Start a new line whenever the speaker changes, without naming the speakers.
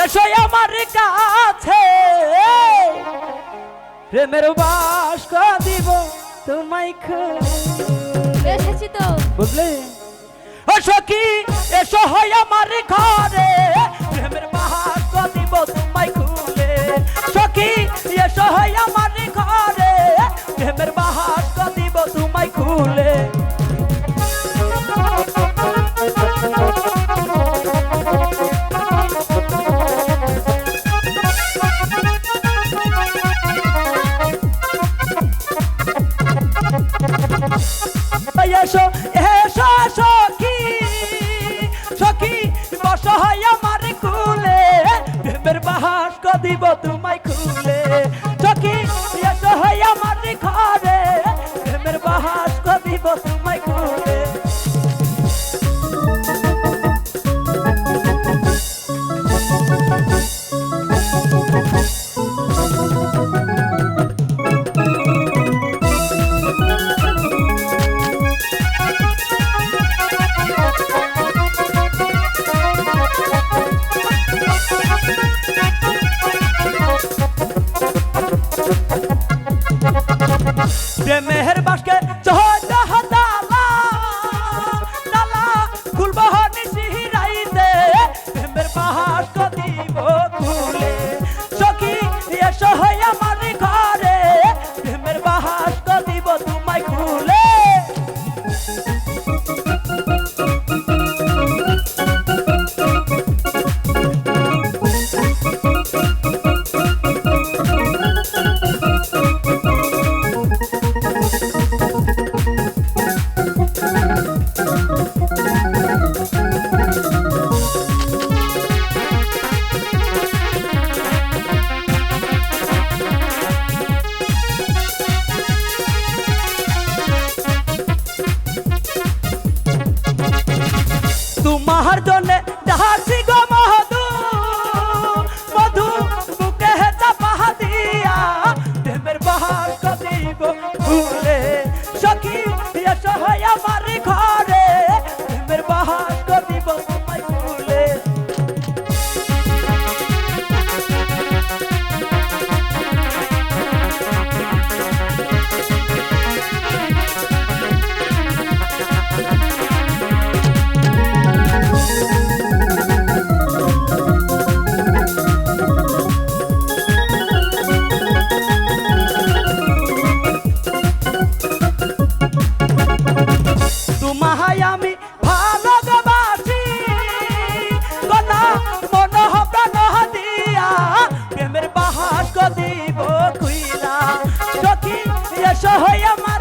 এসো আমার কাছে প্রেমের বাস্ক দিব তোমায়
এসেছি তো
বুঝলে ও সখী এসো হয় আমার ঘরে প্রেমের বাস্ক দিব তোমায় খুলে সখী এসো হয় আমার ঘরে প্রেমের বাস্ক দিব তোমায় খুলে এসো এসো সখী সখী বস হয় আমার কুলে প্রেমের বাস্ক দিব তোমায় খুলে সখী এসো হয় আমার ঘরে প্রেমের বাস্ক দিব তোমায় খুলে প্রেমের বাস্কে চহদা দালা দালা খুলব নিশিরাইতে প্রেমের বাস্ক দিব খুলে সখী এসো হয় আমার ঘরে প্রেমের বাস্ক দিব তোমায় খুলে তোমার জন্যে ডাকছি গো মধু মধু বুকে চাপা দিয়া প্রেমের বাস্ক দিব খুলে সখী এসো হয় আমার ঘরে প্রেমের বাস্ক দিব তোমায় খুলে তোমায় আমি ভালোবাসি কথা মন প্রাণ দিয়া প্রেমের বাস্ক দিব খুইলা সখী এসো হয় আমার